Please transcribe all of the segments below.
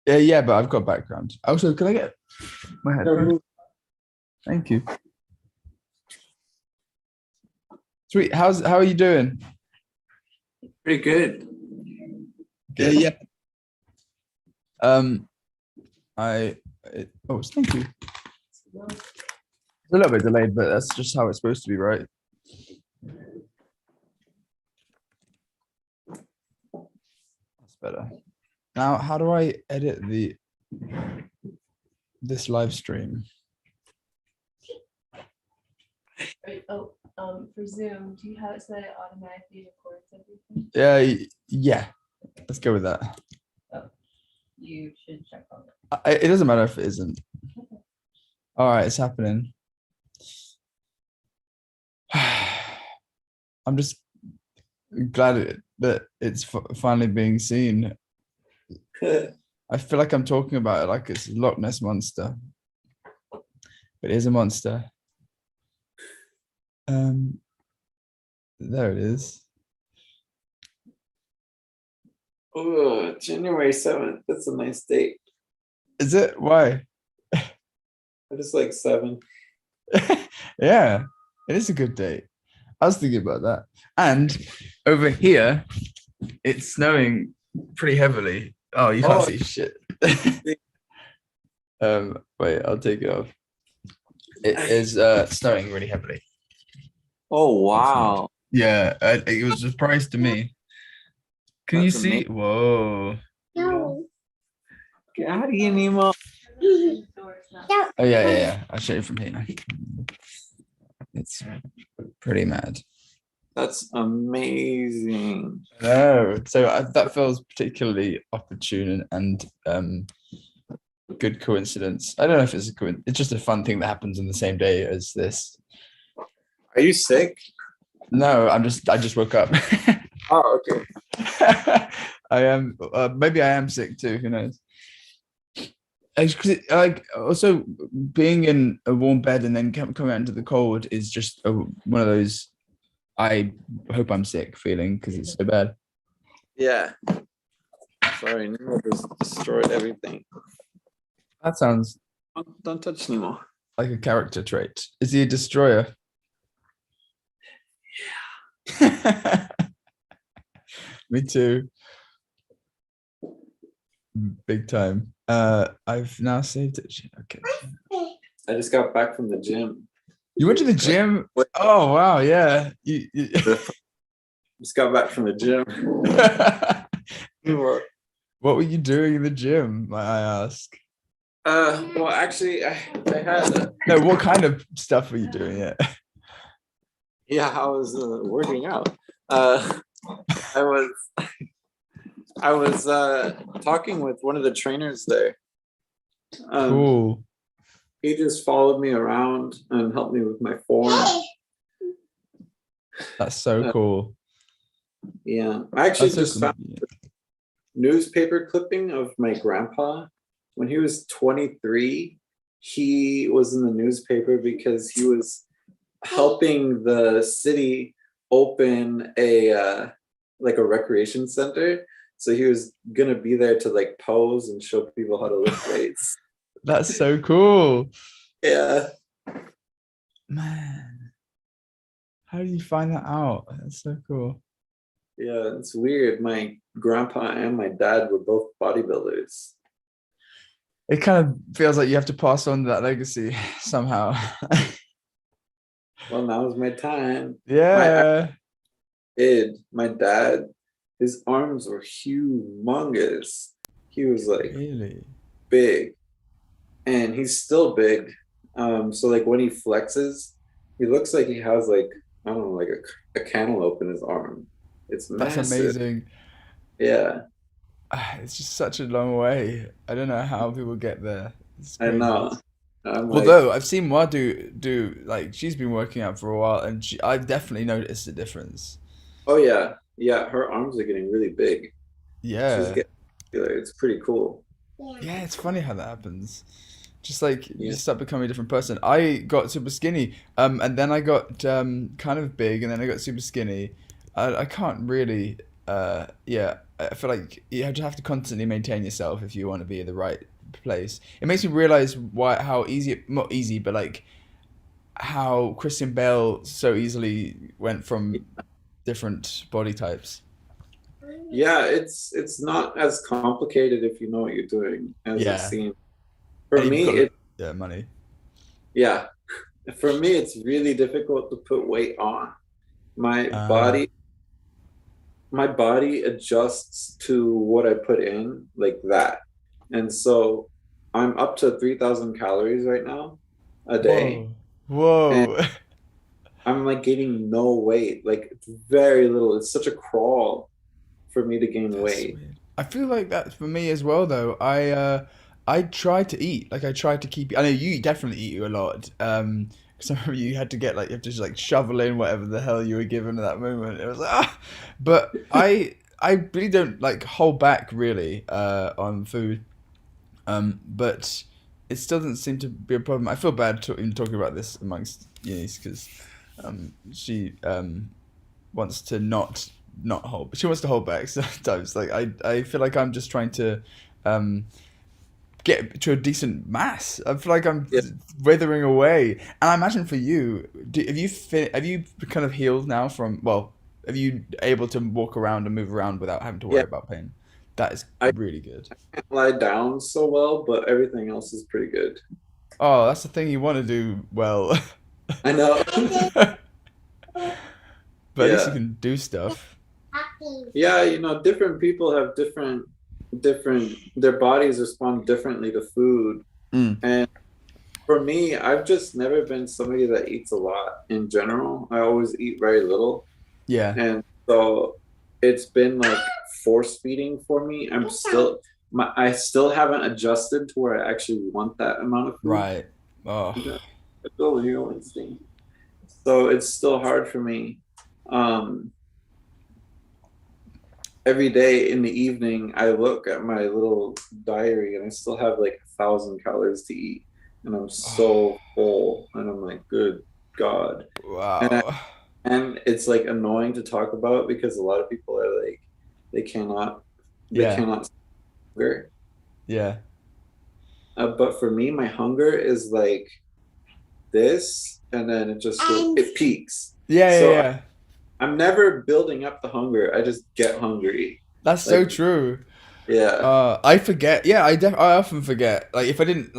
Yeah, but I've got background. Also, can I get my headphones? Thank you. Sweet. How are you doing? Pretty good. Good. Yeah. Thank you. It's a little bit delayed, but that's just how it's supposed to be, right? That's better. Now, how do I edit this live stream? For Zoom, do you have it so that it automatically records everything? Yeah. Let's go with that. You should check on It doesn't matter if it isn't. All right, it's happening. I'm just glad that it's finally being seen. I feel like I'm talking about it like it's a Loch Ness monster, but it is a monster. There it is. Oh, January 7th. That's a nice date. Is it? Why? I just like 7. Yeah, it is a good date. I was thinking about that. And over here, it's snowing pretty heavily. Oh, you can't see shit. Wait, I'll take it off. It is snowing really heavily. Oh, wow. Yeah, it was a surprise to me. Can you see? Amazing. Whoa. No. Get out of here, Nemo. Oh, yeah. I'll show you from here. It's pretty mad. That's amazing. No, so that feels particularly opportune and good coincidence. I don't know if it's a coincidence. It's just a fun thing that happens on the same day as this. Are you sick? No, I just woke up. Oh, okay. I am. Maybe I am sick too. Who knows? Like also being in a warm bed and then coming out into the cold is just one of those. I hope I'm sick feeling because it's so bad. Yeah. Sorry, Nemo just destroyed everything. That sounds. Don't touch Nemo. Like a character trait. Is he a destroyer? Yeah. Me too. Big time. I've now saved it. Okay. I just got back from the gym. You went to the gym? Oh wow, yeah. You Just got back from the gym. What were you doing in the gym, might I ask? Well, actually, I had. No, what kind of stuff were you doing? Yeah, I was working out. I was talking with one of the trainers there. Cool. He just followed me around and helped me with my form. That's so cool. Yeah, I actually just found a newspaper clipping of my grandpa. When he was 23, he was in the newspaper because he was helping the city open a recreation center. So he was gonna be there to like pose and show people how to lift weights. That's so cool. Yeah. Man. How did you find that out? That's so cool. Yeah, it's weird. My grandpa and my dad were both bodybuilders. It kind of feels like you have to pass on that legacy somehow. Well, now's my time. Yeah. My dad, his arms were humongous. He was like really big, and he's still big. So like when he flexes, he looks like he has like, I don't know, like a cantaloupe in his arm. It's massive. That's amazing. Yeah. It's just such a long way. I don't know how people get there. I know. Although I've seen Wa do like she's been working out for a while, and I've definitely noticed a difference. Oh yeah. Her arms are getting really big. Yeah. It's pretty cool. Yeah, it's funny how that happens. Just like you just start becoming a different person. I got super skinny, and then I got kind of big, and then I got super skinny. I can't really, yeah. I feel like you have to constantly maintain yourself if you want to be in the right place. It makes me realize how easy, not easy, but like how Christian Bale so easily went from different body types. Yeah, it's not as complicated if you know what you're doing as it Yeah, seems. For and you've me, got money. yeah, for me, it's really difficult to put weight on. My Uh, body, my body adjusts to what I put in like that. And so I'm up to 3,000 calories right now a day. whoa, And whoa. I'm like gaining no weight. Like it's very little. It's such a crawl for me to gain That's weight. weird. I feel like that's for me as well though. I try to eat. Like I try to keep I know you definitely eat a lot. Because I remember you had to get like you have to just like shovel in whatever the hell you were given at that moment. It was like but I really don't like hold back really on food. But it still doesn't seem to be a problem. I feel bad even talking about this amongst Eunice because she wants to not hold. She wants to hold back sometimes. Like I feel like I'm just trying to um, get to a decent mass. I feel like I'm Yeah. withering away. And I imagine for you, have you kind of healed now from? Well, have you able to walk around and move around without having to worry Yeah. about pain? That is I really good. can't lie down so well, but everything else is pretty good. Oh, that's the thing you want to do well. I know. But at least you Yeah. can do stuff. Yeah, different people have different their bodies respond differently to food. Mm. And for me, I've just never been somebody that eats a lot in general. I always eat very little. Yeah. And so it's been like force feeding for me. I still haven't adjusted to where I actually want that amount of food. Right. Oh. Yeah, I feel your instinct. So it's still hard for me. Um, every day in the evening, I look at my little diary and I still have like 1,000 calories to eat, and I'm so full, and I'm like, good God. And I, Wow. and it's like annoying to talk about because a lot of people are like, they cannot, they Yeah. cannot hunger. Yeah. But for me, my hunger is like this, and then it peaks. Yeah. Yeah. So Yeah. I'm never building up the hunger. I just get hungry. That's so Like, true. yeah, I forget. Yeah, I often forget. Like if I didn't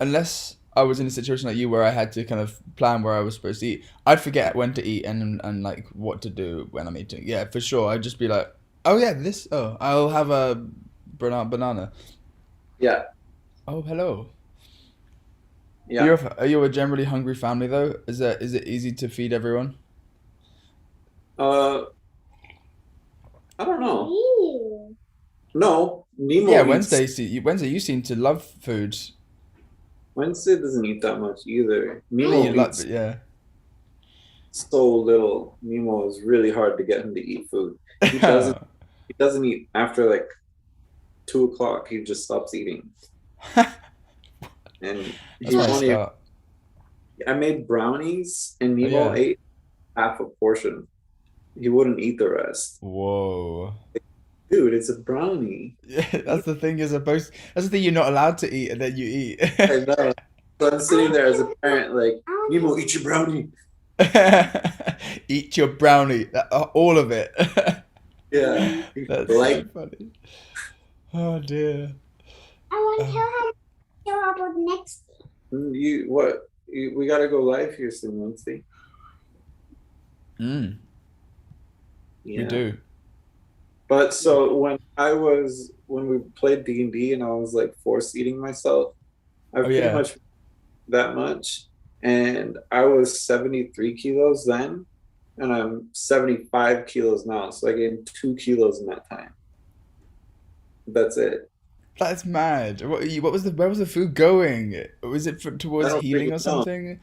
unless I was in a situation like you where I had to kind of plan where I was supposed to eat, I'd forget when to eat and like what to do when I'm eating. Yeah, for sure. I'd just be like, oh yeah, this. Oh, I'll have a banana. yeah, Oh, hello. yeah. Are you a generally hungry family though? Is it easy to feed everyone? Uh, I don't know. No, Yeah, Nemo eats. Wednesday, you seem to love food. Wednesday doesn't eat that much either. Yeah, you Nemo like, eats but yeah. so little. Nemo is really hard to get him to eat food. He doesn't. That's He doesn't eat after like 2 o'clock. He just stops eating, and he my won't even. start. I made brownies, and Oh Nemo yeah. ate half a portion. He wouldn't eat the rest. Whoa. Dude, it's a brownie. Yeah, that's the thing you're supposed. That's the thing you're not allowed to eat, and then you eat. I know. So I'm sitting there as a parent, like, Nemo, eat your brownie. Eat your brownie, all of it. Yeah. That's so Like, funny. Oh dear. I want to tell how to about next. we gotta go live here soon, Wednesday. We Yeah. do. But so when we played D&D and I was like force eating myself, I Oh pretty yeah. much that much. And I was 73 kilos then, and I'm 75 kilos now. So I gained 2 kilos in that time. That's it. That's mad. What was where was the food going? Was it I towards don't healing or really know. something?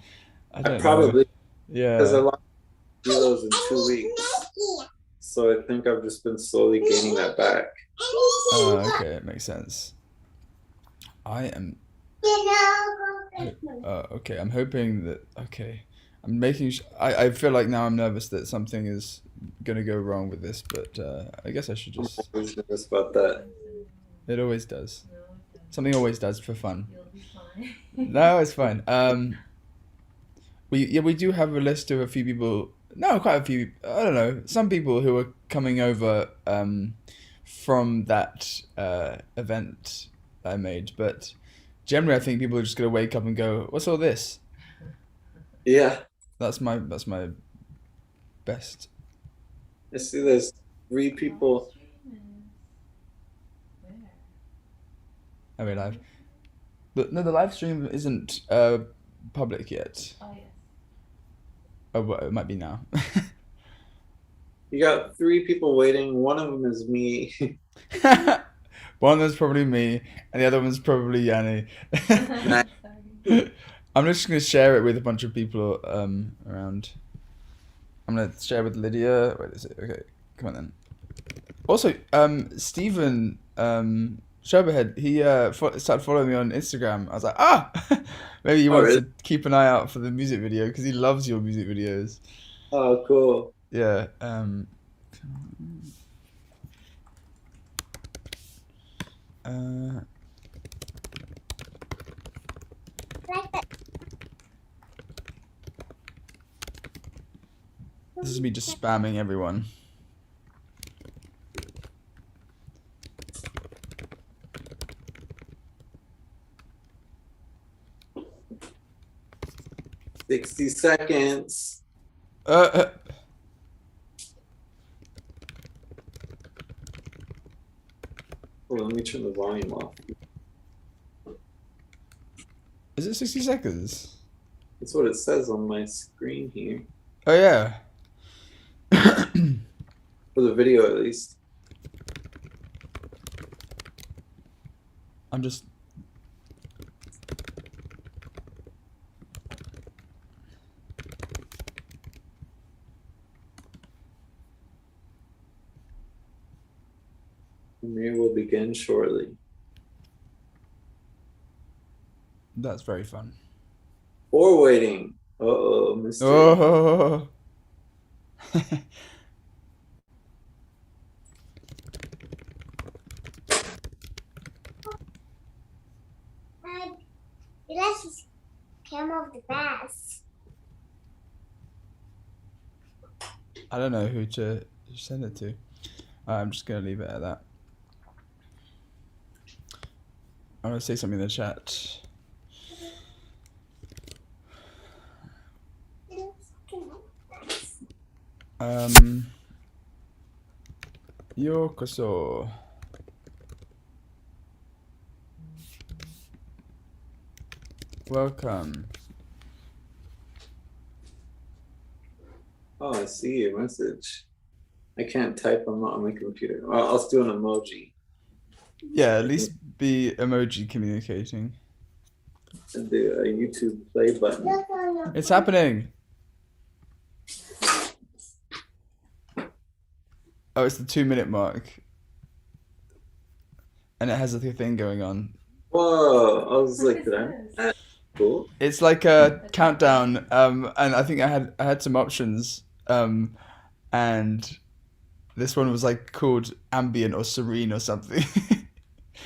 I I don't know. probably because I Yeah. lost kilos in 2 weeks. So I think I've just been slowly gaining that back. Oh, okay, it makes sense. I am. Okay, I'm hoping that. Okay, I'm making. I feel like now I'm nervous that something is gonna go wrong with this, but I guess I should I'm just. always nervous about that. It always does. No, it doesn't. Something always does for fun. You'll be fine. No, it's fine. We do have a list of a few people. No, quite a few. I don't know. Some people who are coming over from that event I made, but generally, I think people are just gonna wake up and go, "What's all this?" Yeah, That's my best. I see there's 3 Live people. stream is where? I mean, live. But no, the live stream isn't public yet. Oh yes. Oh, well, it might be now. You got 3 people waiting. One of them is me. One of them's probably me, and the other one's probably Yanni. Sorry. I'm just gonna share it with a bunch of people around. I'm gonna share with Lydia. Wait, is it okay? Come on then. Also, Stephen Sherberhead, he started following me on Instagram. I was like, maybe he wants really? to keep an eye out for the music video because he loves your music videos. Oh, cool. Yeah. Like that. This is me just spamming everyone. "60 seconds." Uh, Oh, let me turn the volume off. is it 60 seconds? That's what it says on my screen here. Oh yeah. For the video, at least. I'm just. Premiere will begin shortly. That's very fun. Or waiting. Uh-oh, mystery. Oh. Let's just come off the best. I don't know who to send it to. I'm just gonna leave it at that. I'm gonna say something in the chat. Yokoso. Welcome. Oh, I see your message. I can't type. I'm not on my computer. I'll just do an emoji. Yeah, at least be emoji communicating. And do a YouTube play button. It's happening. Oh, it's the 2-minute mark. And it has a thing going on. Whoa! I was What like, is did I? this? That's cool. It's like a countdown, and I think I had some options, and this one was like called ambient or serene or something.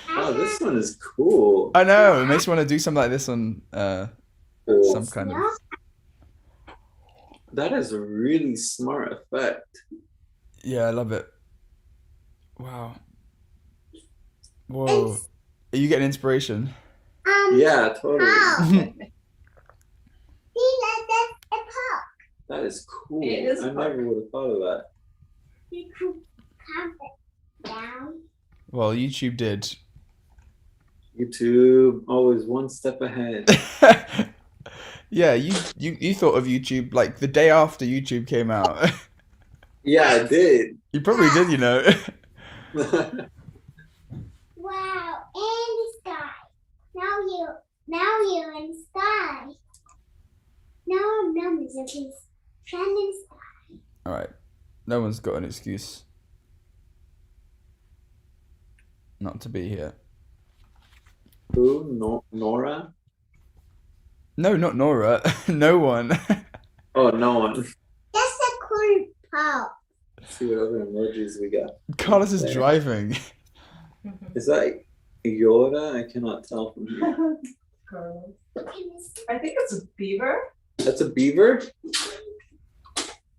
Oh, this one is cool. I know, it makes me want to do something like this on Cool. some kind of. That is a really smart effect. Yeah, I love it. Wow. Whoa. Are you getting inspiration? Yeah, totally. How? See, that's a park. That is cool. It is I never would have thought of that. You could count it down. Well, YouTube did. YouTube, always one step ahead. Yeah, you thought of YouTube like the day after YouTube came out. Yeah, I did. You probably did, you know. Wow, and the sky. Now you're in the sky. Now numbers of this trending sky. All right, no one's got an excuse not to be here. Who? Nora? No, not Nora. No one. Oh, no one. That's a cool pop. Let's see what other emojis we got. Carlos is There. driving. Is that Yoda? I cannot tell from here. Carlos. I think it's a beaver. That's a beaver?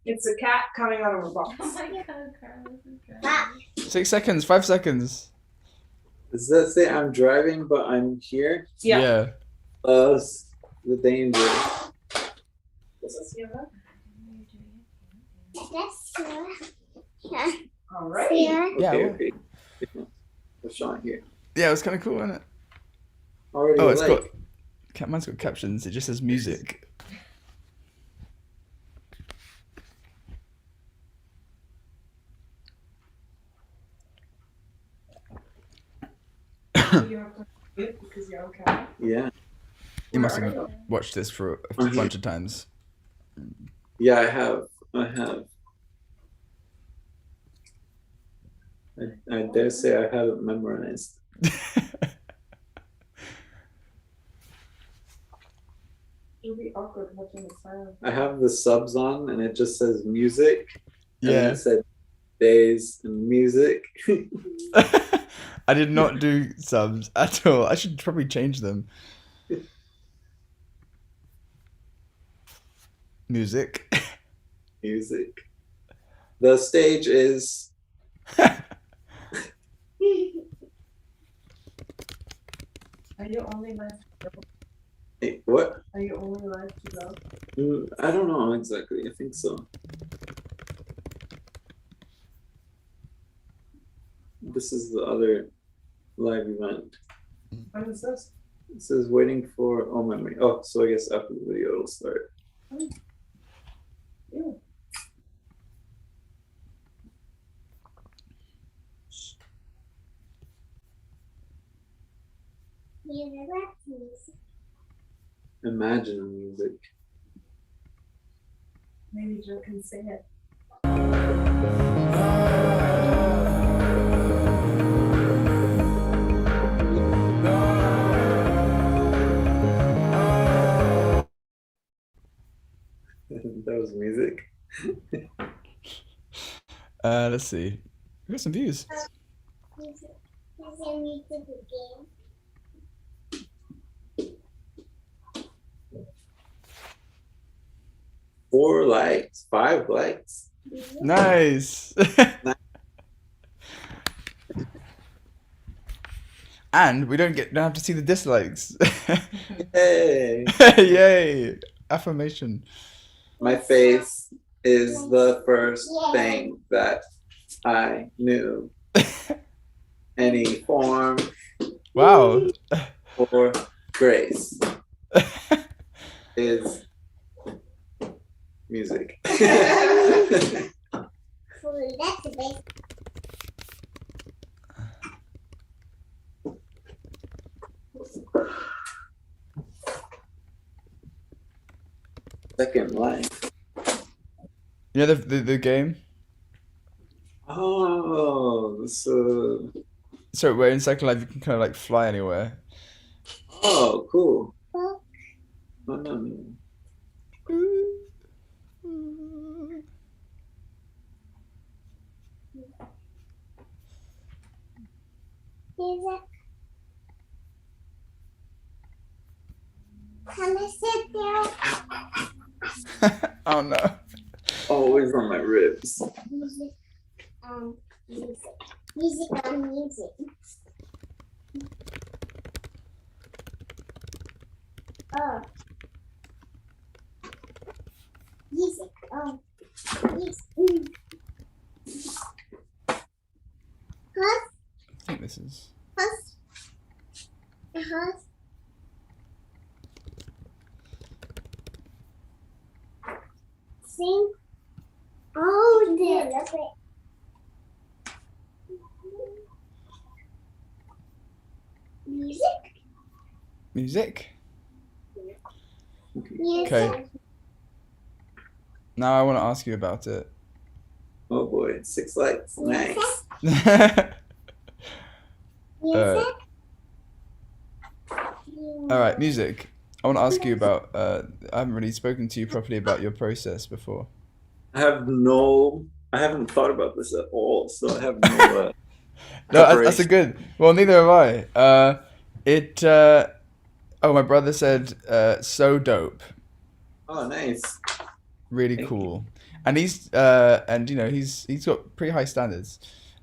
It's a cat coming out of a box. Oh my God, Carlos is driving. 6 seconds, 5 seconds. Does that say I'm driving, but I'm here? Yeah. That's the danger. Does this feel good? That's cool. Yeah. All right. Yeah. Yeah, Okay, well- okay. What's Sean here? Yeah, it was kind of cool, wasn't it? Already Oh, it's like. got mine's got captions. It just says music. You have to mute because you're okay. Yeah. You must Where have are you? watched this for a bunch of times. Yeah, I have. I dare say I have it memorized. It'll be awkward watching the silence. I have the subs on and it just says music. And then Yeah. it said days and music. I did not do subs at all. I should probably change them. Music. Music. The stage is. Are you only live to go? Hey, what? Are you only live to go? I don't know exactly. I think so. This is the other live event. When is this? It says waiting for O Memorie. Oh, so I guess after the video it'll start. Yeah. Imagine music. Maybe Joe can say it. That was music. Let's see. We got some views. Four likes, 5 likes. Nice. And we don't have to see the dislikes. Hey, Yay! Affirmation. my face is the first thing that I knew. Any form Wow. or grace is music. That's a big. Second life. You know the game? Oh, so So where in Second Life you can kind of like fly anywhere. oh, cool. Well, Oh, no. music. Can I sit there? Oh no. Always on my ribs. Music. Music. Music on music. Oh. Music. Oh. Music. Huh? I think this is. First, first, sing. Oh, there. Look it. Music. Music. Music. Okay. Now I want to ask you about it. Oh boy, 6 likes. Nice. Music. All right, music. I want to ask you about. I haven't really spoken to you properly about your process before. I haven't thought about this at all, so I have no No, that's a preparation. good. Well, neither have I. It. Oh, my brother said, "So dope, Oh, nice. really Thank you. cool," and he's got pretty high standards.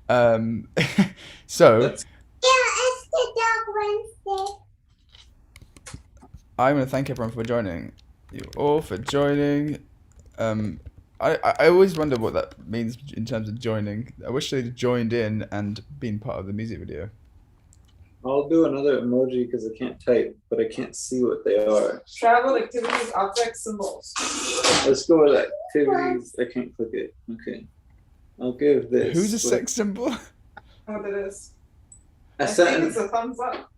Um, so That's Yeah, it's the dog Wednesday. I'm gonna thank everyone for joining. You all for joining. Um, I always wonder what that means in terms of joining. I wish they'd joined in and been part of the music video. I'll do another emoji because I can't type, but I can't see what they are. Travel, activities, objects, symbols. Let's go with activities. I can't click it. Okay. I'll give this. Who's a sex symbol? What it is. I I sent think it's a thumbs up.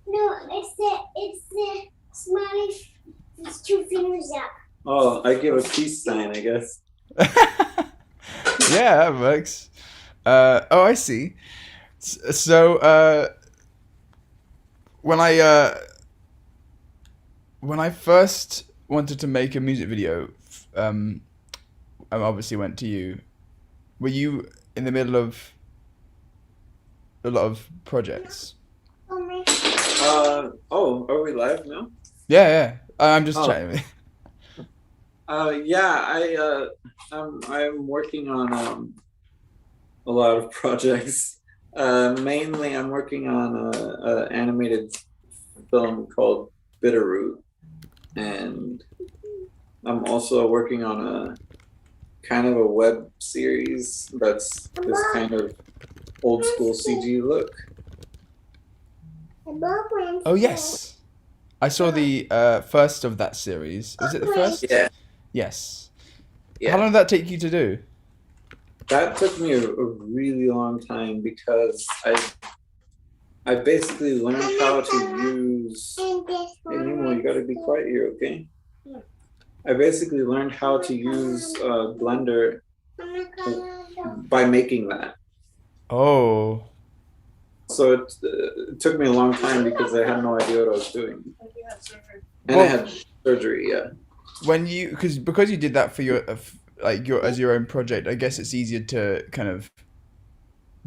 No, it's the smiley. It's 2 fingers up. Oh, I give a peace sign, I guess. Yeah, that works. Oh, I see. So, when I first wanted to make a music video, I obviously went to you. Were you in the middle of a lot of projects? Oh my. Oh, are we live now? Yeah, yeah. I'm just Oh. chatting with you. Yeah, I'm working on a lot of projects. Mainly, I'm working on a animated film called Bitterroot, and I'm also working on a kind of a web series that's this kind of old school CG look. The dog Wednesday. Oh yes, I saw the first of that series. Was it the first? Yeah, Yes. yeah. How long did that take you to do? That took me a really long time because I basically learned how to use. And this Hey, one. Nemo, you gotta be quiet here, okay? Yeah. I basically learned how to use Blender Oh my God. by making that. Oh. So it took me a long time because I had no idea what I was doing, Like you had surgery. and I had surgery. Yeah, When you because you did that for your as your own project, I guess it's easier to kind of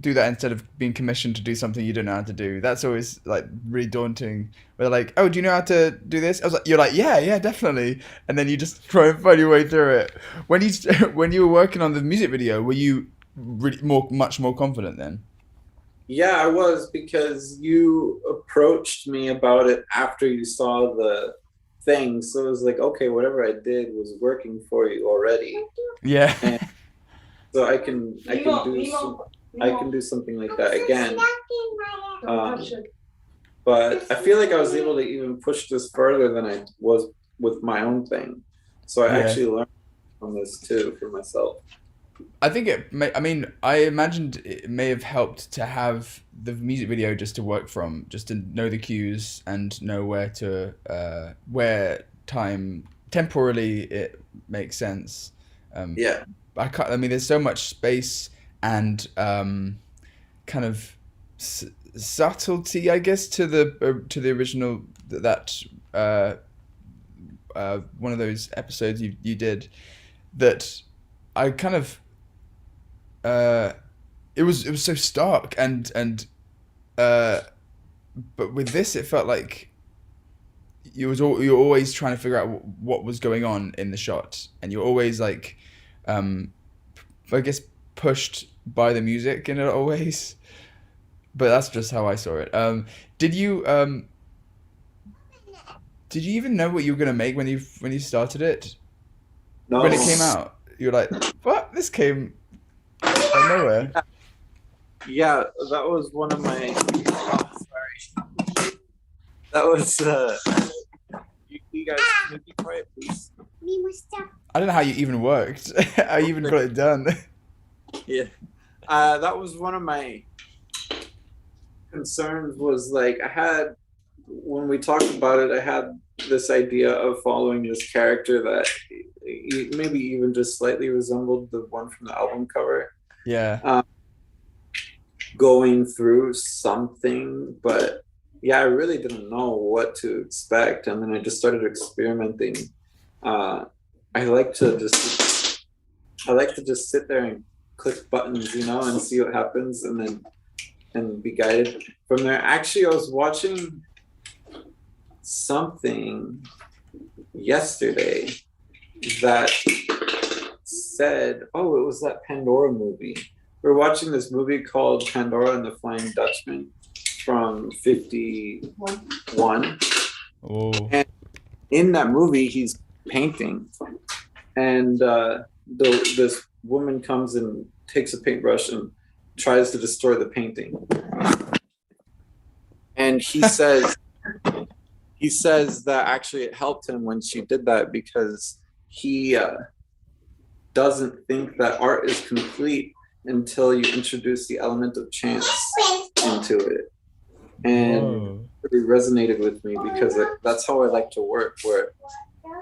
do that instead of being commissioned to do something you don't know how to do. That's always like really daunting. Where they're like, "Oh, do you know how to do this?" I was like, "You're like, yeah, definitely," and then you just try and find your way through it. When you when you were working on the music video, were you really much more confident then? yeah, I was because you approached me about it after you saw the thing. So it was like, okay, whatever I did was working for you already. Yeah. And so I can do something like that again. Don't touch it. But I feel like I was able to even push this further than I was with my own thing. So I Yeah. actually learned from this too for myself. I think I imagined it may have helped to have the music video just to work from, just to know the cues and know where temporally it makes sense. Yeah. I mean, there's so much space and kind of subtlety, I guess, to the original one of those episodes you did that I kind of it was so stark and but with this it felt like you were always trying to figure out what was going on in the shot, and you're always like I guess pushed by the music in a lot of ways, but that's just how I saw it. Did you even know what you were gonna make when you started it? No. When it came out, you were like, what? This came out of nowhere. Yeah, that was one of my. Oh, sorry. That was. You guys, can you be quiet, please? We must stop. I don't know how you even worked. How you even got it done. Yeah. That was one of my concerns. Was like when we talked about it, I had this idea of following this character that maybe even just slightly resembled the one from the album cover. Yeah. Going through something, but yeah, I really didn't know what to expect, and then I just started experimenting. I like to just sit there and click buttons, and see what happens, and be guided from there. Actually, I was watching something yesterday that said, oh, it was that Pandora movie. We're watching this movie called Pandora and the Flying Dutchman from 1951. Oh. And in that movie, he's painting, and this woman comes and takes a paintbrush and tries to destroy the painting. And he says that actually it helped him when she did that, because he doesn't think that art is complete until you introduce the element of chance into it. And it really resonated with me, because that's how I like to work, where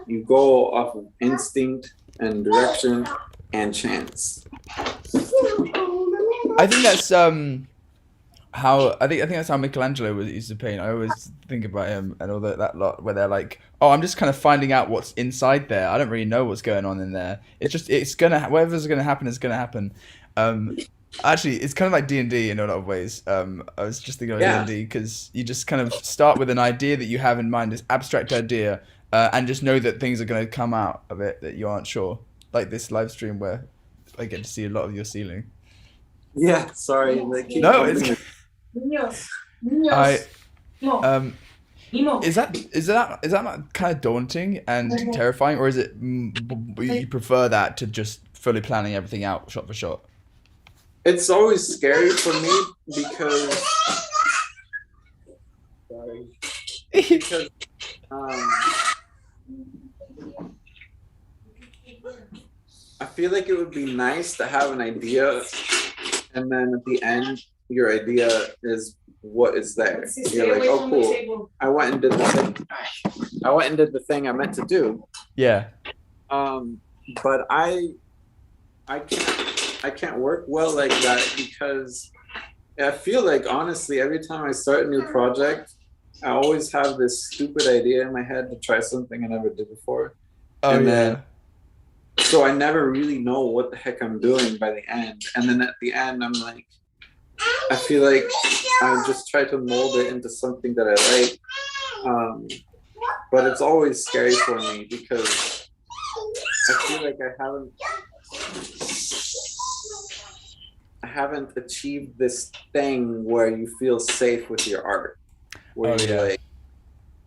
you go off of instinct and direction and chance. I think that's how I think that's how Michelangelo used to paint. I always think about him and all that lot where they're like, oh, I'm just kind of finding out what's inside there. I don't really know what's going on in there. It's gonna whatever's gonna happen is gonna happen. Actually, it's kind of like D&D in a lot of ways. I was just thinking of D&D, because you just kind of start with an idea that you have in mind, this abstract idea, and just know that things are going to come out of it that you aren't sure. Like this live stream where I get to see a lot of your ceiling. Yeah, sorry. No, it's. Is that not kind of daunting and terrifying, or is it you prefer that to just fully planning everything out shot for shot? It's always scary for me because I feel like it would be nice to have an idea, and then at the end, your idea is what is there. You're like, oh, cool. I went and did the thing. I went and did the thing I meant to do. Yeah. But I can't work well like that, because I feel like, honestly, every time I start a new project, I always have this stupid idea in my head to try something I never did before. Oh, and then, so I never really know what the heck I'm doing by the end. And then at the end, I'm like, I feel like I just try to mold it into something that I like. But it's always scary for me, because I feel like I haven't achieved this thing where you feel safe with your art, where you're like,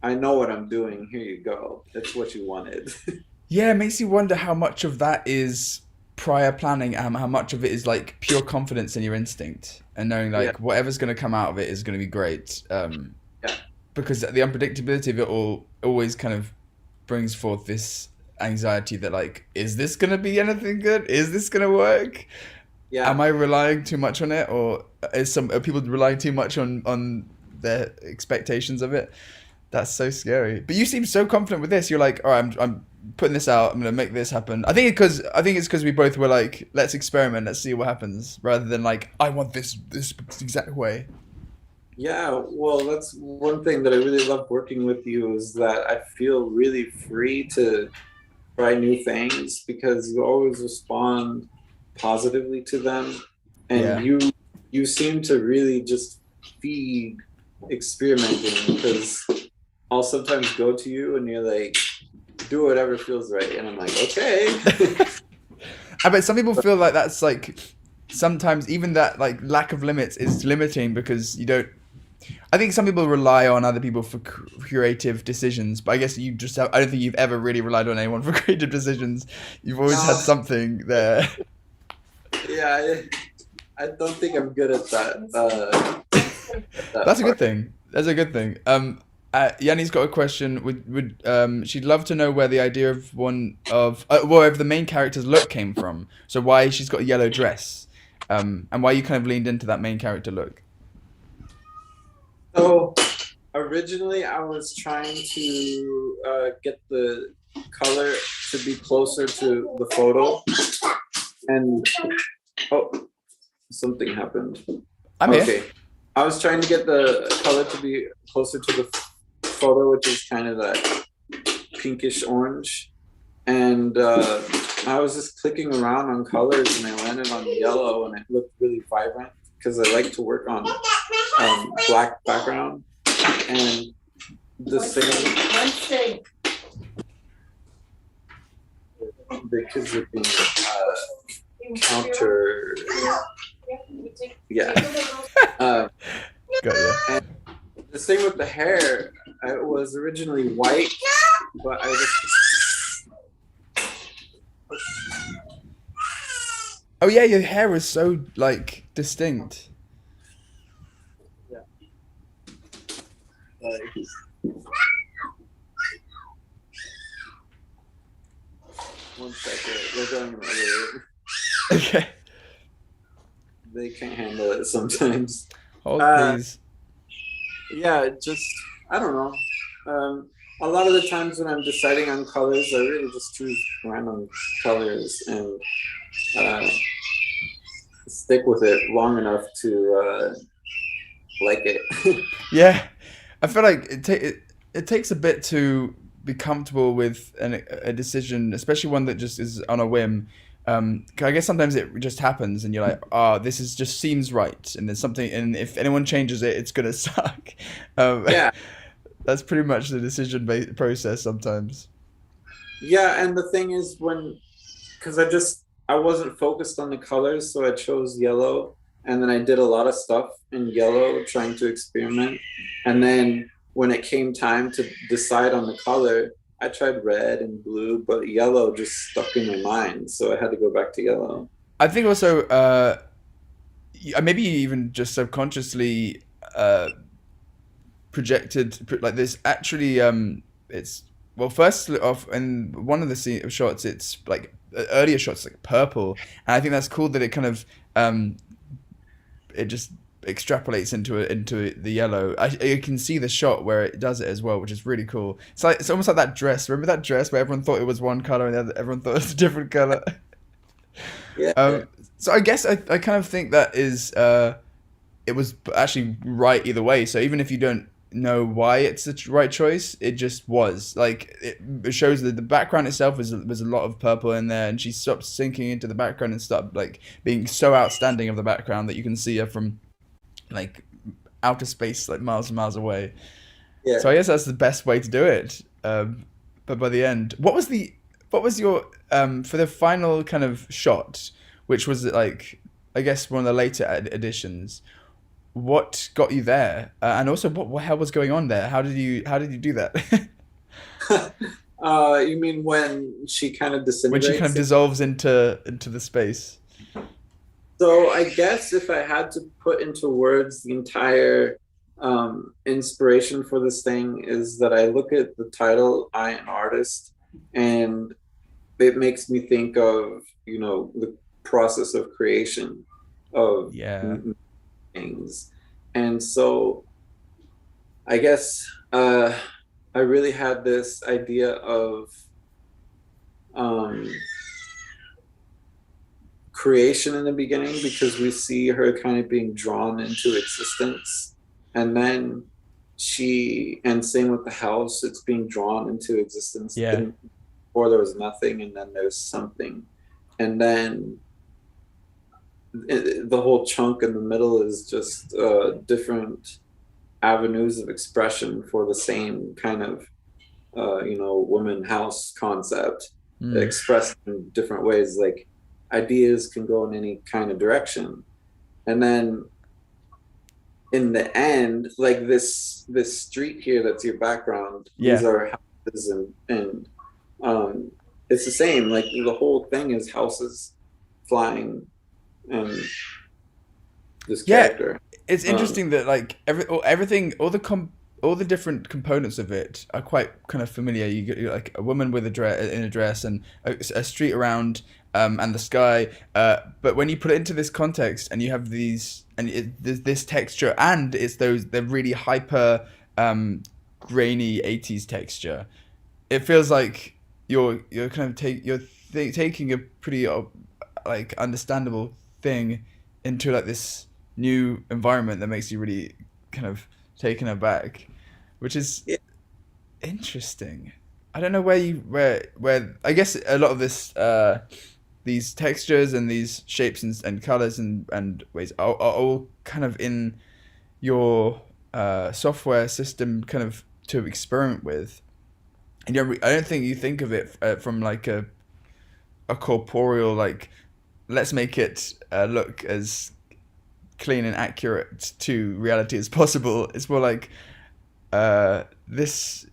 I know what I'm doing, here you go, that's what you wanted. Yeah, it makes you wonder how much of that is prior planning and how much of it is like pure confidence in your instinct and knowing like whatever's going to come out of it is going to be great. Because the unpredictability of it all always kind of brings forth this anxiety that like, is this going to be anything good? Is this going to work? Yeah. Am I relying too much on it, or are people relying too much on their expectations of it? That's so scary. But you seem so confident with this. You're like, all right, I'm putting this out. I'm gonna make this happen. I think it's because we both were like, let's experiment, let's see what happens, rather than like, I want this exact way. Yeah, well, that's one thing that I really love working with you, is that I feel really free to try new things, because you always respond positively to them, and you seem to really just feed experimenting, because I'll sometimes go to you and you're like, do whatever feels right, and I'm like, okay. I bet some people feel like that's like, sometimes even that like lack of limits is limiting, because you don't. I think some people rely on other people for creative decisions, but I guess you just have. I don't think you've ever really relied on anyone for creative decisions. You've always had something there. Yeah, I don't think I'm good at that. That's a good thing. That's a good thing. Yanni's got a question. Would she'd love to know where the idea of wherever the main character's look came from. So why she's got a yellow dress, and why you kind of leaned into that main character look. So originally I was trying to get the color to be closer to the photo, and something happened. I'm here. I was trying to get the color to be closer to the photo, which is kind of that pinkish orange. And I was just clicking around on colors, and I landed on yellow, and it looked really vibrant because I like to work on black background. And the same. The kids are being counter. Yeah. Got you. And the same with the hair. It was originally white, but I just. Oh yeah, your hair was so like distinct. Yeah. One second. They're going in the elevator. Okay. They can't handle it sometimes. Hold please. Yeah, just I don't know. A lot of the times when I'm deciding on colors, I really just choose random colors and stick with it long enough to like it. Yeah, I feel like it takes a bit to be comfortable with a decision, especially one that just is on a whim. I guess sometimes it just happens, and you're like, "Oh, this is just seems right," and there's something, and if anyone changes it, it's gonna suck. Yeah, that's pretty much the decision process sometimes. Yeah, and the thing is because I wasn't focused on the colors, so I chose yellow, and then I did a lot of stuff in yellow, trying to experiment, and then when it came time to decide on the color, I tried red and blue, but yellow just stuck in my mind, so I had to go back to yellow. I think also, maybe you even just subconsciously projected like this. Actually, it's well, first off, in one of the shots, it's like earlier shots like purple, and I think that's cool that it kind of it just extrapolates into the yellow. You can see the shot where it does it as well, which is really cool. It's almost like that dress. Remember that dress where everyone thought it was one color and everyone thought it was a different color? Yeah. So I guess I kind of think that is it was actually right either way. So even if you don't know why it's the right choice, it just was. Like it shows that the background itself was a lot of purple in there, and she stopped sinking into the background and stopped like being so outstanding of the background that you can see her from like outer space, like miles and miles away. Yeah. So I guess that's the best way to do it. But by the end, what was your for the final kind of shot, which was like I guess one of the later editions? What got you there, and also what hell was going on there? How did you do that? You mean when she kind of disintegrates? When she kind of dissolves into the space. So I guess if I had to put into words the entire inspiration for this thing is that I look at the title, I Am Artist, and it makes me think of, the process of creation of things. And so I guess I really had this idea of creation in the beginning, because we see her kind of being drawn into existence, and then and same with the house, it's being drawn into existence. Before there was nothing, and then there's something, and then the whole chunk in the middle is just different avenues of expression for the same kind of woman house concept, expressed in different ways. Like ideas can go in any kind of direction, and then in the end, like this street here that's your background, these are houses, and it's the same, like the whole thing is houses flying and this character. It's interesting that like everything, all the different components of it are quite kind of familiar. You get like a woman with in a dress, and a street around, and the sky. But when you put it into this context, and you have these, and this texture, and they're really hyper, grainy 80s texture. It feels like you're kind of taking a pretty like understandable thing into like this new environment that makes you really kind of taken aback, which is Yeah. interesting. I don't know where I guess a lot of this these textures and these shapes and colors and ways are all kind of in your software system kind of to experiment with. And I don't think you think of it from like a corporeal, like, let's make it look as clean and accurate to reality as possible. It's more like this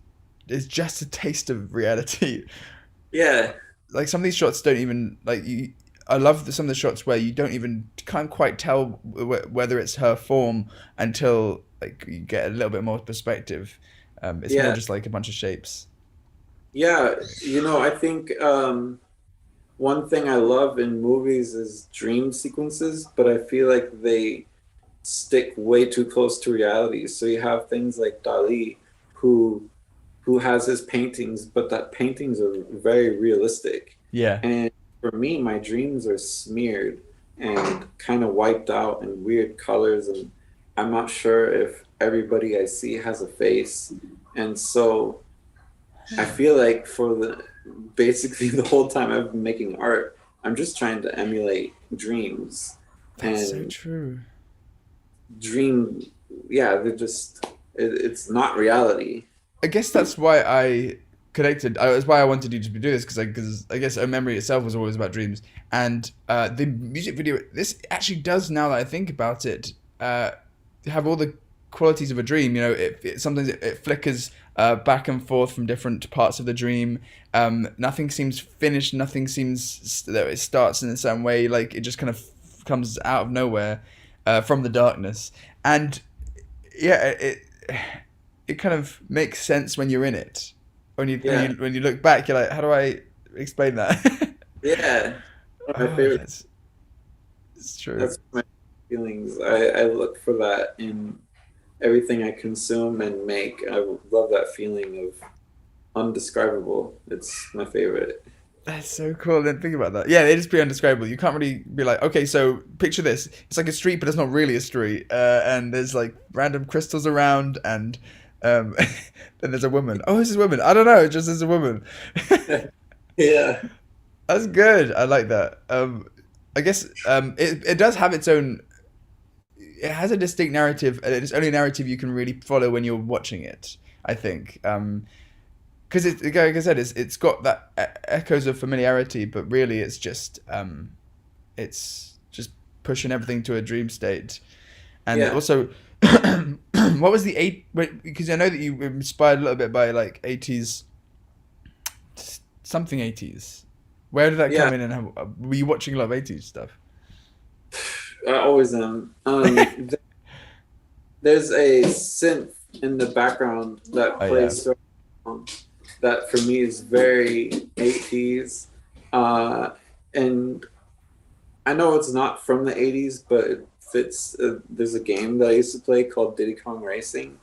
is just a taste of reality. Yeah. Like some of these shots don't even like you. I love some of the shots where you can't quite tell whether it's her form until like you get a little bit more perspective. It's more Yeah. just like a bunch of shapes. Yeah. I think one thing I love in movies is dream sequences, but I feel like they stick way too close to reality. So you have things like Dali, who has his paintings, but that paintings are very realistic. Yeah. And for me, my dreams are smeared and kind of wiped out in weird colors, and I'm not sure if everybody I see has a face. And so I feel like basically the whole time I've been making art, I'm just trying to emulate dreams. That's so And true. it's not reality. I guess that's why I connected. That's why I wanted you to do this because I guess O Memorie itself was always about dreams, and the music video. This actually does, now that I think about it, have all the qualities of a dream. Sometimes it flickers back and forth from different parts of the dream. Nothing seems finished. Nothing seems that it starts in a certain way. Like it just kind of comes out of nowhere from the darkness, and yeah, it kind of makes sense when you're in it. When you look back, you're like, how do I explain that? Yeah, my favorite. It's true. That's my feelings. I look for that in everything I consume and make. I love that feeling of undescribable. It's my favorite. That's so cool. I didn't think about that. Yeah, it is pretty undescribable. You can't really be like, okay, so picture this. It's like a street, but it's not really a street. And there's like random crystals around, and then there's a woman. Oh, this is a woman. I don't know. It just is a woman. Yeah. That's good. I like that. I guess it does have its own. It has a distinct narrative, and it's only a narrative you can really follow when you're watching it, I think. Because like I said, it's got that echoes of familiarity, but really it's just pushing everything to a dream state. And also, what was the because I know that you were inspired a little bit by like 80s, something 80s. Where did that come in, and were you watching a lot of 80s stuff? I always am. There's a synth in the background that plays that for me is very 80s. And I know it's not from the 80s, but it fits. There's a game that I used to play called Diddy Kong Racing.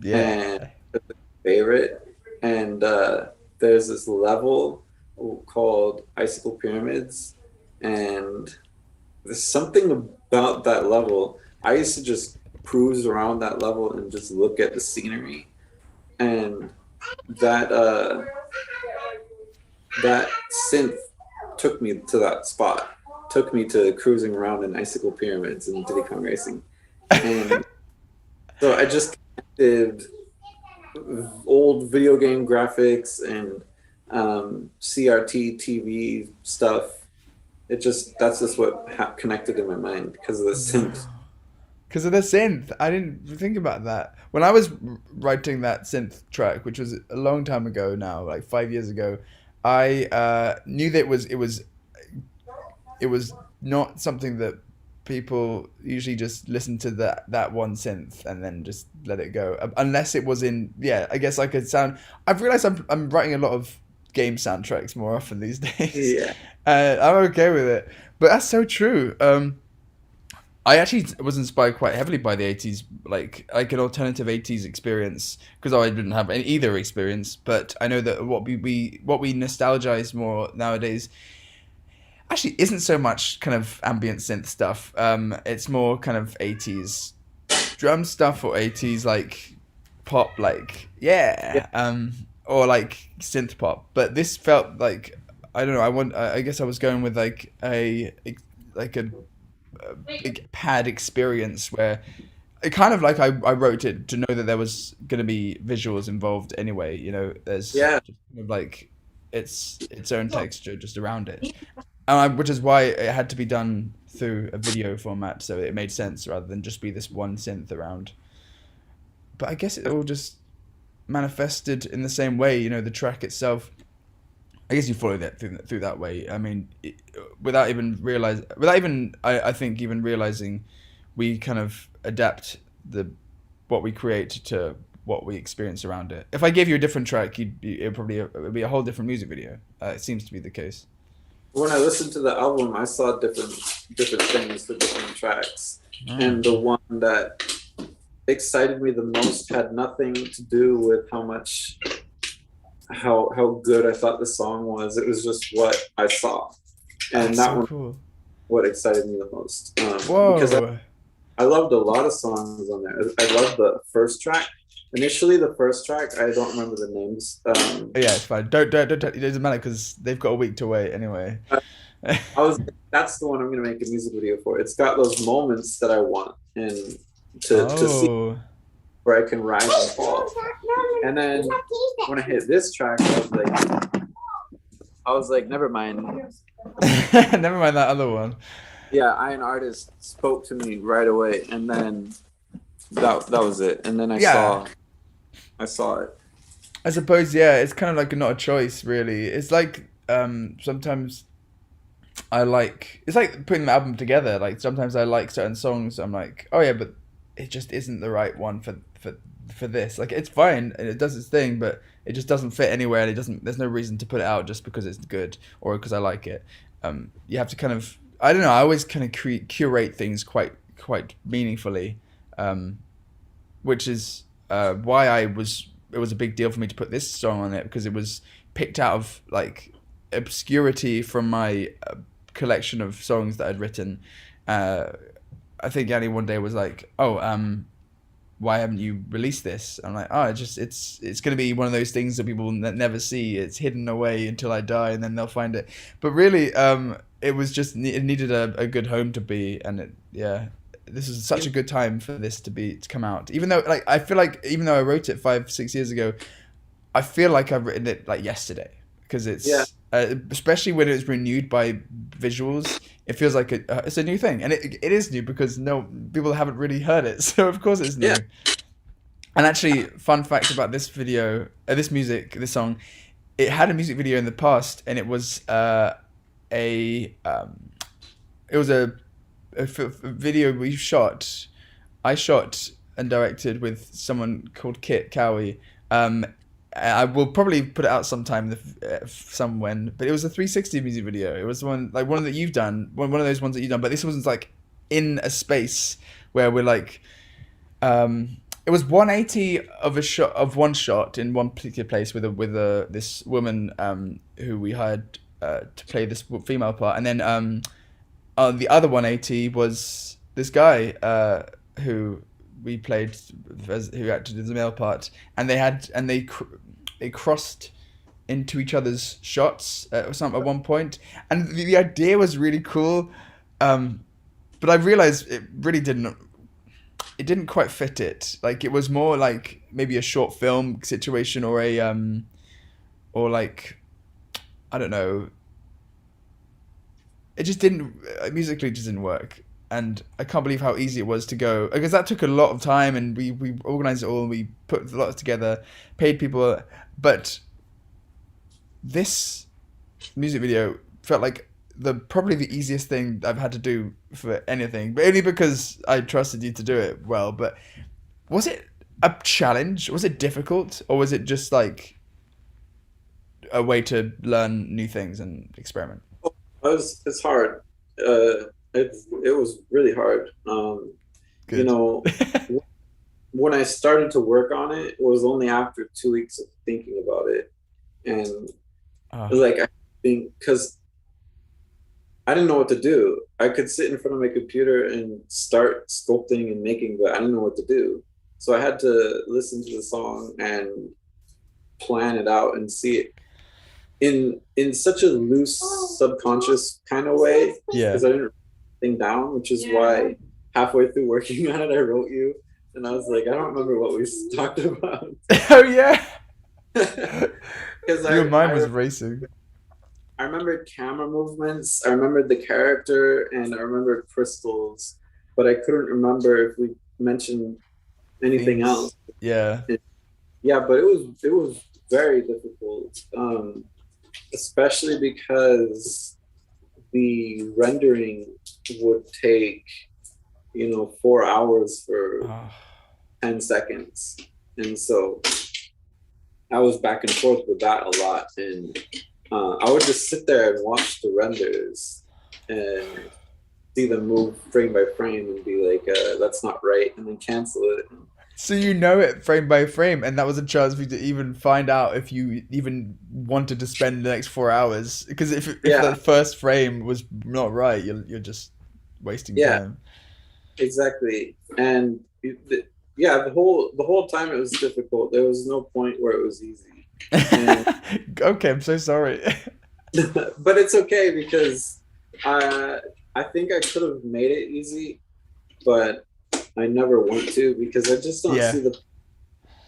Yeah. And it's my favorite. And there's this level called Icicle Pyramids. And there's something about that level. I used to just cruise around that level and just look at the scenery. And that synth took me to that spot, took me to cruising around in Icicle Pyramids and Diddy Kong Racing. And so I just did old video game graphics and CRT TV stuff. That's just what connected in my mind because of the synth. Because of the synth. I didn't think about that. When I was writing that synth track, which was a long time ago now, like 5 years ago, I knew that it was not something that people usually just listen to that one synth and then just let it go. Unless it was in, I guess I could sound... I've realized I'm writing a lot of game soundtracks more often these days. Yeah. I'm okay with it. But that's so true. I actually was inspired quite heavily by the 80s, like an alternative 80s experience, because I didn't have either experience. But I know that what we nostalgize more nowadays, actually isn't so much kind of ambient synth stuff. It's more kind of 80s drum stuff or 80s like pop, like Yeah. or like synth pop. But this felt like, I don't know. I guess I was going with like like a big pad experience where it kind of like I wrote it to know that there was going to be visuals involved anyway. You know, there's Yeah. just kind of like its own texture just around it, which is why it had to be done through a video format, so it made sense rather than just be this one synth around. But I guess it all just manifested in the same way. You know, the track itself. I guess you follow that through that way. I mean, without even I think even realizing, we kind of adapt what we create to what we experience around it. If I gave you a different track, it would be a whole different music video. It seems to be the case. When I listened to the album, I saw different things for different tracks, and the one that excited me the most had nothing to do with how good I thought the song was. It was just what I saw, and That's that so one cool. what excited me the most. Whoa! Because I loved a lot of songs on there. I loved the first track. Initially, the first track, I don't remember the names. Yeah, it's fine. Don't. It doesn't matter because they've got a week to wait anyway. That's the one I'm gonna make a music video for. It's got those moments that I want and to see where I can rise and fall. And then when I hit this track, I was like, never mind. Never mind that other one. Yeah, An Artist spoke to me right away, and then that was it. And then I saw it. I suppose, yeah, it's kind of like not a choice, really. It's like sometimes it's like putting the album together. Like sometimes I like certain songs. I'm like, oh yeah, but it just isn't the right one for this. Like it's fine and it does its thing, but it just doesn't fit anywhere. And there's no reason to put it out just because it's good or because I like it. You have to kind of, I don't know. I always kind of curate things quite meaningfully, which is why it was a big deal for me to put this song on it, because it was picked out of like obscurity from my collection of songs that I'd written. I think Yanni one day was like, "Oh, why haven't you released this?" I'm like, "Oh, it's going to be one of those things that people never see. It's hidden away until I die, and then they'll find it." But really, it was just it needed a good home to be, and this is such a good time for this to come out. Even though, like, I feel like even though I wrote it 5-6 years ago, I feel like I've written it like yesterday, because it's especially when it's renewed by visuals. It feels like it's a new thing, and it is new because people haven't really heard it, so of course it's new. Yeah. And actually, fun fact about this video, this song, it had a music video in the past, and it was a video I shot and directed with someone called Kit Cowie. I will probably put it out sometime, but it was a 360 music video. It was one that you've done, one of those ones that you've done, but this wasn't like in a space where we're like, it was 180 of one shot in one particular place with this woman who we hired to play this female part, and then the other 180 was this guy who we played who acted as the male part, and they crossed into each other's shots at one point, and the idea was really cool, but I realized it really didn't quite fit it. Like it was more like maybe a short film situation or or like, I don't know. It just musically just didn't work. And I can't believe how easy it was to go, because that took a lot of time, and we organized it all, and we put a lot together, paid people. But this music video felt like probably the easiest thing I've had to do for anything, but only because I trusted you to do it well. But was it a challenge? Was it difficult? Or was it just like a way to learn new things and experiment? It's hard. It was really hard. You know, when I started to work on it, it was only after 2 weeks of thinking about it, and like I think because I didn't know what to do. I could sit in front of my computer and start sculpting and making, but I didn't know what to do. So I had to listen to the song and plan it out and see it in such a loose subconscious kind of way, Yeah. because I didn't write anything down, which is why halfway through working on it, I wrote you, and I was like, I don't remember what we talked about. Oh yeah. Because Your mind was racing. I remembered camera movements, I remembered the character, and I remembered crystals, but I couldn't remember if we mentioned anything Things. else. Yeah. Yeah, but it was very difficult, especially because the rendering would take 4 hours for Oh, 10 seconds, and so I was back and forth with that a lot, and I would just sit there and watch the renders and see them move frame by frame and be like, that's not right, and then cancel it. so you know it frame by frame, and that was a chance for you to even find out if you even wanted to spend the next 4 hours. Because if the first frame was not right, you're just wasting time. Exactly. And the whole time it was difficult. There was no point where it was easy. And, Okay, I'm so sorry. but it's okay, because I think I could have made it easy, but I never want to, because I just don't see the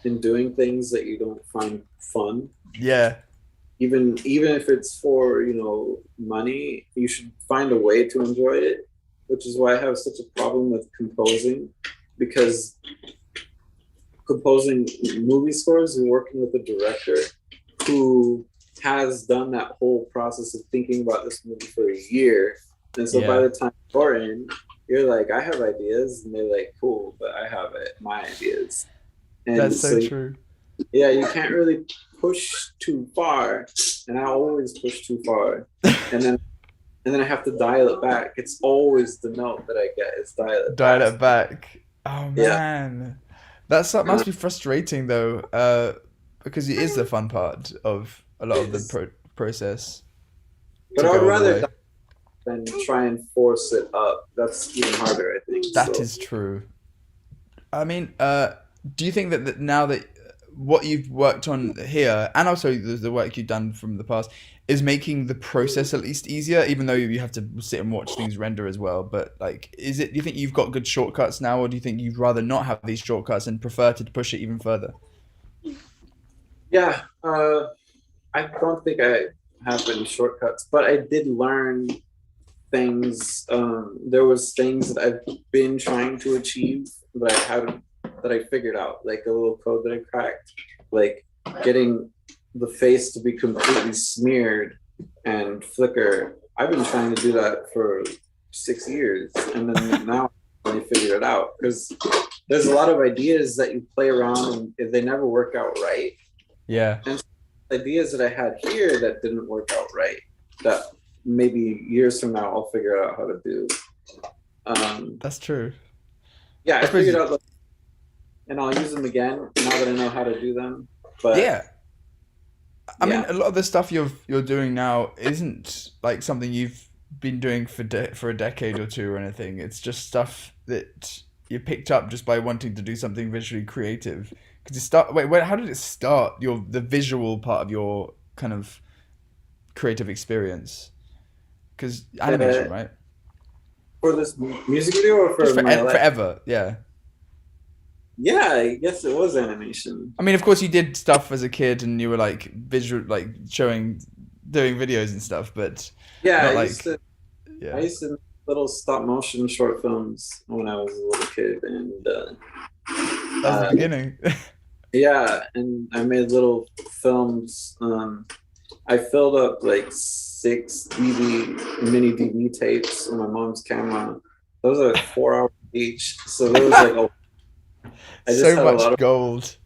in doing things that you don't find fun. Yeah. Even if it's for money, you should find a way to enjoy it, which is why I have such a problem with composing, because composing movie scores and working with a director who has done that whole process of thinking about this movie for a year, and so by the time you're in, you're like, I have ideas, and they're like, cool, but I have my ideas. And that's so true. Yeah, you can't really push too far, and I always push too far, and then I have to dial it back. It's always the note that I get is dial it back. Oh man, that must be frustrating though, because it is the fun part of a lot of the process. But I would rather than try and force it up. That's even harder, I think. That is true. I mean, do you think that now that what you've worked on here, and also the work you've done from the past, is making the process at least easier, even though you have to sit and watch things render as well? But like, do you think you've got good shortcuts now, or do you think you'd rather not have these shortcuts and prefer to push it even further? Yeah, I don't think I have any shortcuts, but I did learn things. There was things that I've been trying to achieve that I figured out, like a little code that I cracked, like getting the face to be completely smeared and flicker. I've been trying to do that for 6 years, and then now I figured it out, because there's a lot of ideas that you play around and they never work out right. Yeah. And ideas that I had here that didn't work out right, that maybe years from now I'll figure out how to do. That's true. Yeah, I figured out, and I'll use them again now that I know how to do them. But I mean, a lot of the stuff you're doing now isn't like something you've been doing for a decade or two or anything. It's just stuff that you picked up just by wanting to do something visually creative. How did it start? The visual part of your kind of creative experience? Because animation, right? For this music video, or for my life? Forever, yeah. Yeah, I guess it was animation. I mean, of course, you did stuff as a kid, and you were like visual, like doing videos and stuff. But yeah, I used to make little stop motion short films when I was a little kid, and that was the beginning. Yeah, and I made little films. I filled up like 6 mini DV tapes on my mom's camera. Those are 4 hours each, so there was like so much gold.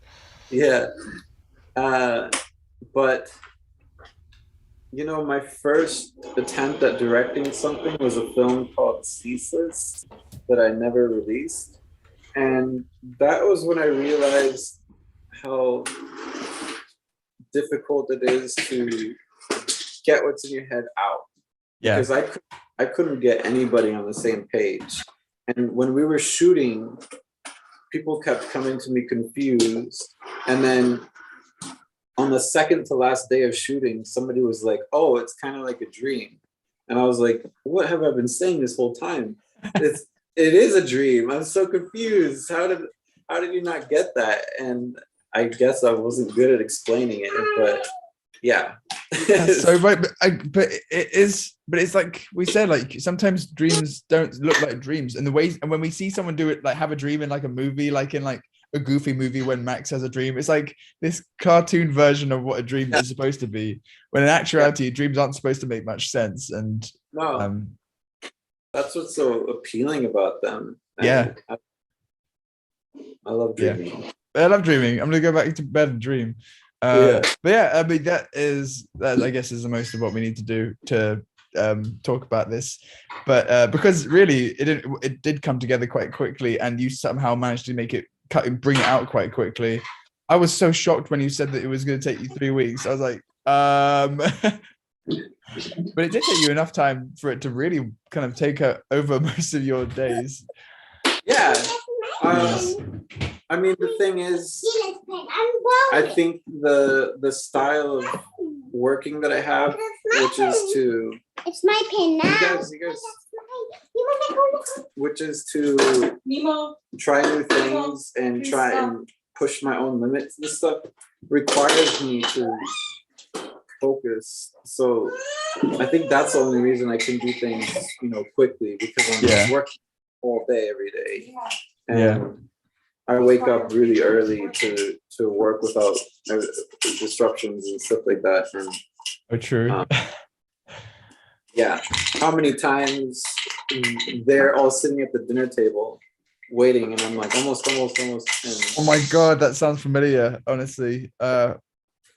Yeah, but my first attempt at directing something was a film called Ceaseless that I never released, and that was when I realized how difficult it is to get what's in your head out. Yeah. because I couldn't get anybody on the same page. And when we were shooting, people kept coming to me confused. And then on the second to last day of shooting, somebody was like, "Oh, it's kind of like a dream." And I was like, "What have I been saying this whole time? It is a dream. I'm so confused. How did you not get that?" And I guess I wasn't good at explaining it, but yeah. That's so right, but it's like we said, like sometimes dreams don't look like dreams, and when we see someone do it, like have a dream in like a movie, like in like a Goofy movie when Max has a dream, it's like this cartoon version of what a dream is supposed to be, when in actuality dreams aren't supposed to make much sense. And No, that's what's so appealing about them. And yeah, I love dreaming. I love dreaming. I'm gonna go back to bed and dream. But yeah, I mean that I guess is the most of what we need to do to talk about this. But because really it did come together quite quickly, and you somehow managed to bring it out quite quickly. I was so shocked when you said that it was going to take you 3 weeks. I was like, but it did take you enough time for it to really kind of take over most of your days. Yeah. I mean, the thing is, I think the style of working that I have, which is to It's my pen now. you guys, which is to Nemo. try new things and try and push my own limits and stuff, requires me to focus. So I think that's the only reason I can do things, quickly, because I'm just working all day, every day. And I wake up really early to work without disruptions and stuff like that. And True. yeah, how many times they're all sitting at the dinner table waiting, and I'm like, almost. And oh my God, that sounds familiar. Honestly, I'm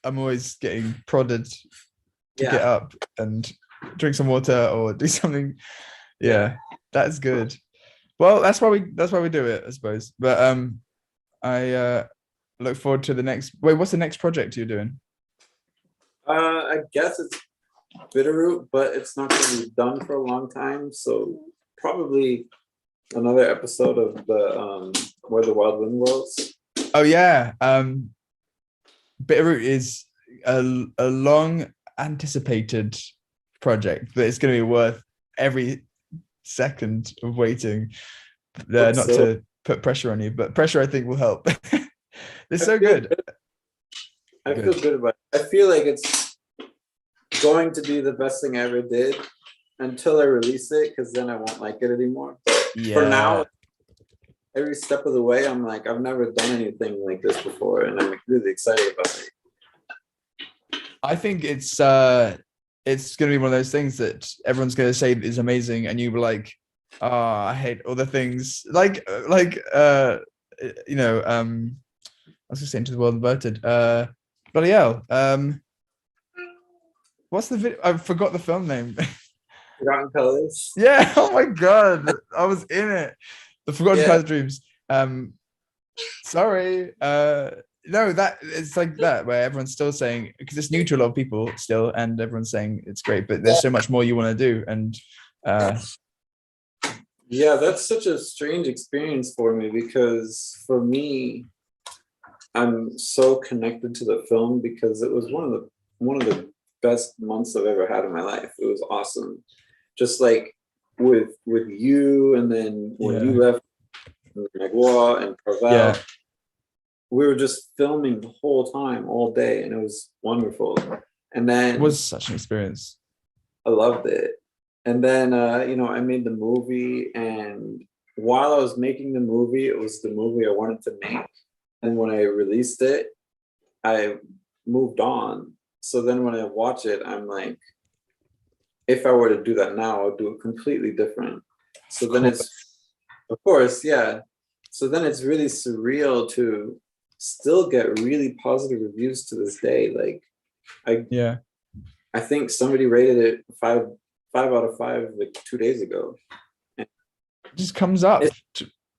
always getting prodded to get up and drink some water or do something. Yeah, that's good. Well, that's why we do it, I suppose. But I look forward to the next. Wait, what's the next project you're doing? I guess it's Bitterroot, but it's not going to be done for a long time. So probably another episode of the Where the Wild Wind Blows. Oh yeah, Bitterroot is a long anticipated project, but it's going to be worth every second of waiting. Not to put pressure on you, but pressure I think will help. It's so good. I feel good about it. I feel like it's going to be the best thing I ever did until I release it, because then I won't like it anymore. But for now, every step of the way, I'm like, I've never done anything like this before, and I'm really excited about it. I think it's going to be one of those things that everyone's going to say is amazing, and you were like, "Oh, I hate all the things." Like I was just saying to the world inverted. Bloody hell. What's the video? I forgot the film name. Forgotten Colors. Yeah. Oh my God, I was in it. The Forgotten Colors Dreams. Sorry. No, that it's like that where everyone's still saying, because it's new to a lot of people still, and everyone's saying it's great, but there's so much more you want to do. And yeah, that's such a strange experience for me, because for me, I'm so connected to the film because it was one of the best months I've ever had in my life. It was awesome. Just like with you, and then when you left Magua and Carvel, we were just filming the whole time, all day, and it was wonderful. And then it was such an experience. I loved it. And then I made the movie, and while I was making the movie, it was the movie I wanted to make. And when I released it, I moved on. So then when I watch it, I'm like, if I were to do that now, I would do it completely different. So then it's, of course, yeah. So then it's really surreal to still get really positive reviews to this day. Like, I think somebody rated it 5 out of 5 like 2 days ago. It just comes up.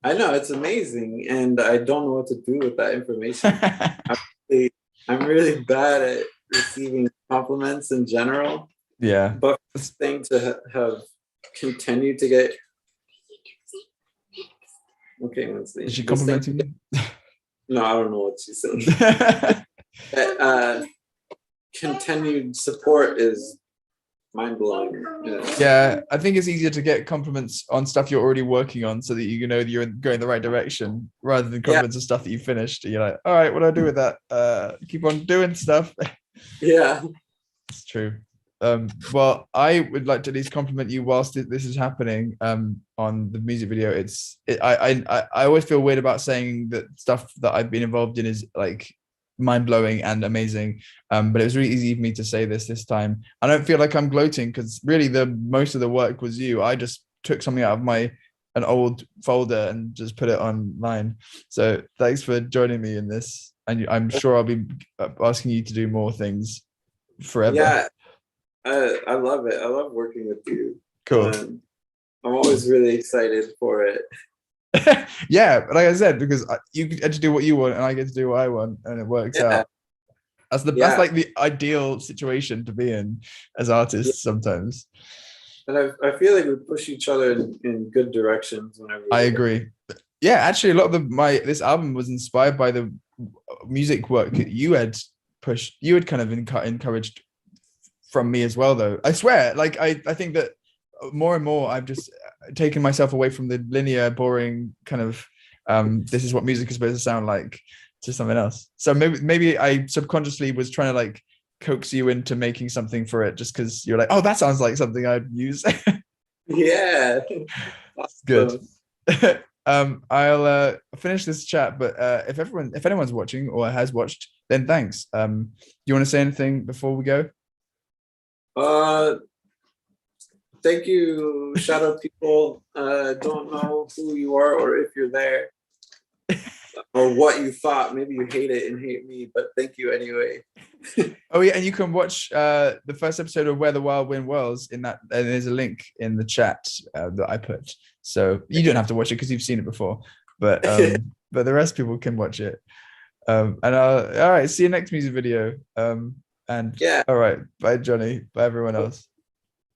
I know, it's amazing, and I don't know what to do with that information. I'm really bad at receiving compliments in general. Yeah. But this thing to have continued to get. Okay, Wednesday. Is she This thing- complimenting you? No, I don't know what she's saying. Continued support is mind blowing. Yeah, I think it's easier to get compliments on stuff you're already working on, so that you know that you're going the right direction, rather than compliments on stuff that you finished. You're like, all right, what do I do with that? Keep on doing stuff. Yeah. It's true. Well, I would like to at least compliment you whilst this is happening. On the music video, I always feel weird about saying that stuff that I've been involved in is like mind-blowing and amazing, but it was really easy for me to say this time. I don't feel like I'm gloating, because really the most of the work was you. I just took something out of an old folder and just put it online. So thanks for joining me in this, and I'm sure I'll be asking you to do more things forever. Yeah, I love it. I love working with you. Cool. I'm always really excited for it. Yeah, but like I said, because you get to do what you want and I get to do what I want, and it works out. That's like the ideal situation to be in as artists sometimes. And I feel like we push each other in good directions whenever. I agree. Yeah, actually, a lot of this album was inspired by the music work you had pushed. You had kind of encouraged from me as well, though. I swear, like I think that more and more I've just taken myself away from the linear, boring kind of this is what music is supposed to sound like, to something else. So maybe I subconsciously was trying to like coax you into making something for it, just because you're like, oh, that sounds like something I'd use. Yeah. Good. I'll finish this chat, but if anyone's watching or has watched, then thanks. Do you want to say anything before we go? Thank you, shadow people. Don't know who you are or if you're there or what you thought. Maybe you hate it and hate me, but thank you anyway. Oh yeah, and you can watch the first episode of Where the Wild Wind Whirls in that, and there's a link in the chat that I put. So you don't have to watch it because you've seen it before, but the rest of people can watch it. And all right, see you next music video. And yeah, all right, bye Johnny, bye everyone else.